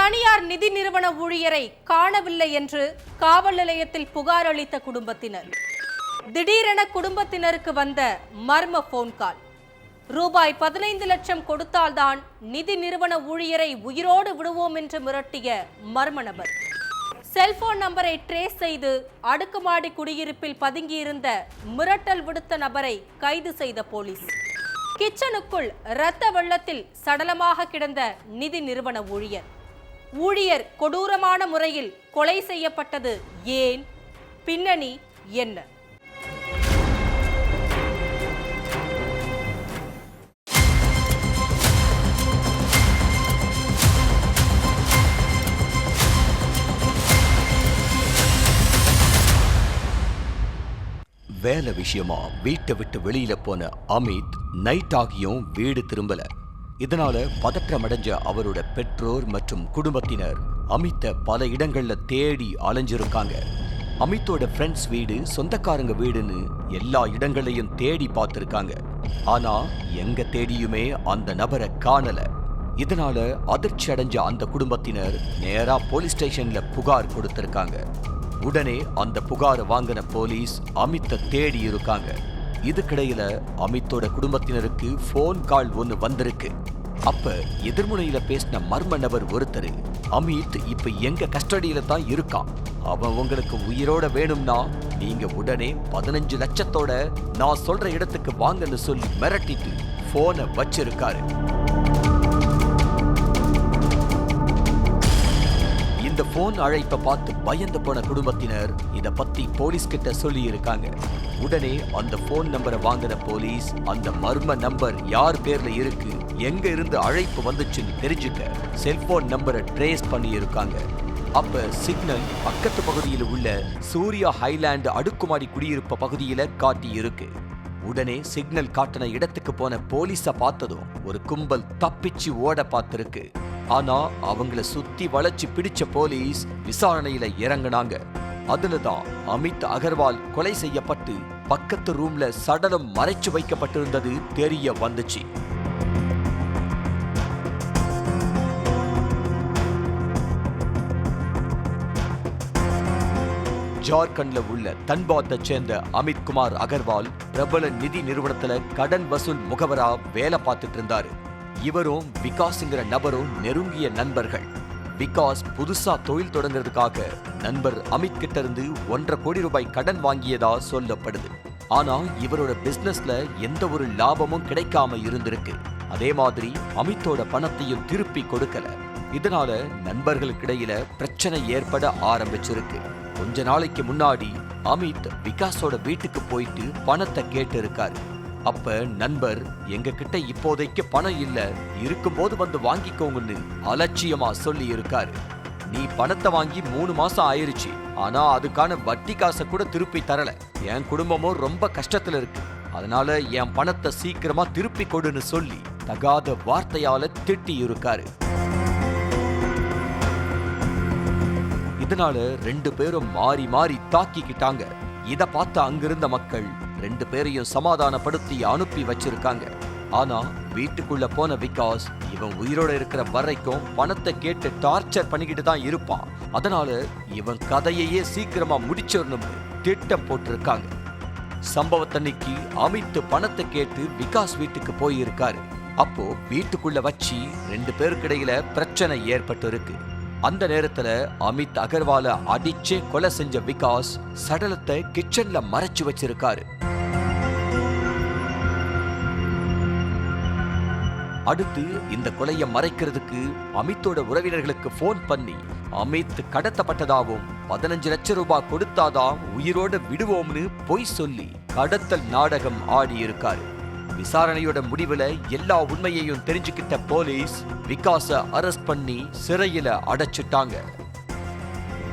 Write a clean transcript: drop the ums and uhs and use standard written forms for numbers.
தனியார் நிதி நிறுவன ஊழியரை காணவில்லை என்று காவல் நிலையத்தில் புகார் அளித்த குடும்பத்தினர். திடீரென குடும்பத்தினருக்கு வந்த மர்ம போன் கால். ரூபாய் 15 லட்சம் கொடுத்தால்தான் நிதி நிறுவன ஊழியரை உயிரோடு விடுவோம் என்று மிரட்டிய மர்ம நபர். செல்போன் நம்பரை ட்ரேஸ் செய்து அடுக்குமாடி குடியிருப்பில் பதுங்கியிருந்த மிரட்டல் விடுத்த நபரை கைது செய்த போலீஸ். கிச்சனுக்குள் இரத்த வெள்ளத்தில் சடலமாக கிடந்த நிதி நிறுவன ஊழியர் கொடூரமான முறையில் கொலை செய்யப்பட்டது ஏன்? பின்னணி என்ன? வேலை விஷயமா வீட்டை விட்டு வெளியில போன அமித் நைட் ஆகியும் வீடு திரும்பல. இதனால பதற்றமடைஞ்ச அவரோட பெற்றோர் மற்றும் குடும்பத்தினர் அமித்தை பல இடங்கள்ல தேடி அலைஞ்சிருக்காங்க. அமித்தோட ஃப்ரெண்ட்ஸ் வீடு, சொந்தக்காரங்க வீடுன்னு எல்லா இடங்களையும் தேடி பார்த்திருக்காங்க. ஆனா எங்க தேடியுமே அந்த நபரை காணல. இதனால அதிர்ச்சி அடைஞ்ச அந்த குடும்பத்தினர் நேரா போலீஸ் ஸ்டேஷன்ல புகார் கொடுத்திருக்காங்க. உடனே அந்த புகாரை வாங்கின போலீஸ் அமித்தை தேடி இருக்காங்க. இதுக்கிடையில அமித்தோட குடும்பத்தினருக்கு போன் கால் ஒன்னு வந்திருக்கு. அப்ப எதிர்முனையில பேசின மர்ம நபர் ஒருத்தர், அமித் இப்ப எங்க கஸ்டடியில தான் இருக்கான், அவன் உங்களுக்கு உயிரோட வேணும்னா நீங்க உடனே 15 லட்சத்தோட நான் சொல்ற இடத்துக்கு வாங்கன்னு சொல்லி மிரட்டிட்டு போனை வச்சிருக்காரு. இந்த போன் அழைப்பை பார்த்து பயந்து போன குடும்பத்தினர் இத பத்தி போலீஸ் கிட்ட சொல்லி இருக்காங்க. உடனே அந்த போன் நம்பரை வாங்கின போலீஸ் அந்த மர்ம நம்பர் யார் பேர்ல இருக்கு, எங்க இருந்து அழைப்பு வந்துச்சுன்னு தெரிஞ்சுக்க செல்போன் நம்பரை ட்ரேஸ் பண்ணி இருக்காங்க. அப்ப சிக்னல் பக்கத்து பகுதியில் உள்ள சூர்யா ஹைலாண்ட் அடுக்குமாடி குடியிருப்பு பகுதியில காட்டி இருக்கு. உடனே சிக்னல் காட்டின இடத்துக்கு போன போலீஸ பார்த்ததும் ஒரு கும்பல் தப்பிச்சு ஓட பார்த்திருக்கு. ஆனா அவங்கள சுத்தி வளைச்சு பிடிச்ச போலீஸ் விசாரணையில இறங்கினாங்க. அதுலதான் அமித் அகர்வால் கொலை செய்யப்பட்டு பக்கத்து ரூம்ல சடலம் மறைச்சு வைக்கப்பட்டிருந்தது தெரிய வந்துச்சு. ஜார்க்கண்ட்ல உள்ள தன்பாத்தை சேர்ந்த அமித் குமார் அகர்வால் பிரபல நிதி நிறுவனத்துல கடன் வசூல் முகவரா வேலை பார்த்துட்டு இருந்தாரு. இவரும் விகாஸ்ங்கிற நபரும் நெருங்கிய நண்பர்கள். விகாஸ் புதுசா தொழில் தொடங்குறதுக்காக நண்பர் அமித் கிட்ட இருந்து 1.5 கோடி ரூபாய் கடன் வாங்கியதா சொல்லப்படுது. ஆனா இவரோட பிசினஸ்ல எந்த ஒரு லாபமும் கிடைக்காம இருந்திருக்கு. அதே மாதிரி அமித்தோட பணத்தையும் திருப்பி கொடுக்கல. இதனால நண்பர்களுக்கிடையில பிரச்சனை ஏற்பட ஆரம்பிச்சிருக்கு. கொஞ்ச நாளைக்கு முன்னாடி அமித் விகாஸோட வீட்டுக்கு போயிட்டு பணத்தை கேட்டு இருக்காரு. அப்ப நண்பர், எங்க கிட்ட இப்போதைக்கு பணம் இல்ல, இருக்கும்போது வந்து வாங்கிக்கோங்கன்னு அலட்சியமா சொல்லி இருக்காரு. நீ பணத்தை வாங்கி 3 மாசம் ஆயிருச்சு, ஆனா அதுக்கான வட்டி காசை கூட திருப்பி தரல. என் குடும்பமும் ரொம்ப கஷ்டத்துல இருக்கு, அதனால என் பணத்தை சீக்கிரமா திருப்பி கொடுன்னு சொல்லி தகாத வார்த்தையால திட்டி இருக்காரு. இதனால 2 பேரும் மாறி மாறி தாக்கிக்கிட்டாங்க. இத பார்த்த அங்கிருந்த மக்கள் 2 பேரையும் சமாதானப்படுத்தி அனுப்பி வச்சிருக்காங்க. ஆனா வீட்டுக்குள்ள போன விகாஸ் இவன் உயிரோட இருக்கிற வரைக்கும் பணத்தை கேட்டு டார்ச்சர் பண்ணிக்கிட்டு தான் இருப்பான். அதனால இவன் கதையையே சீக்கிரமா முடிச்சிடணும்னு திட்டம் போட்டிருக்காங்க. சம்பவத்தன்னைக்கு அமித் பணத்தை கேட்டு விகாஸ் வீட்டுக்கு போயிருக்காரு. அப்போ வீட்டுக்குள்ள வச்சு 2 பேருக்கிடையில பிரச்சனை ஏற்பட்டு இருக்கு. அந்த நேரத்துல அமித் அகர்வால அடிச்சே கொலை செஞ்ச விகாஸ் சடலத்தை கிச்சன்ல மறைச்சு வச்சிருக்காரு. அடுத்து இந்த கொலையை மறைக்கிறதுக்கு அமித்தோட உறவினர்களுக்கு போன் பண்ணி அமித் கடத்தப்பட்டதாவும் 15 லட்சம் ரூபாய் கொடுத்தாதான் உயிரோட விடுவோம்னு பொய் சொல்லி கடத்தல் நாடகம் ஆடி இருக்காரு. விசாரணையோட முடிவுல எல்லா உண்மையையும் தெரிஞ்சுக்கிட்ட போலீஸ் விகாஸ அரெஸ்ட் பண்ணி சிறையில அடைச்சிட்டாங்க.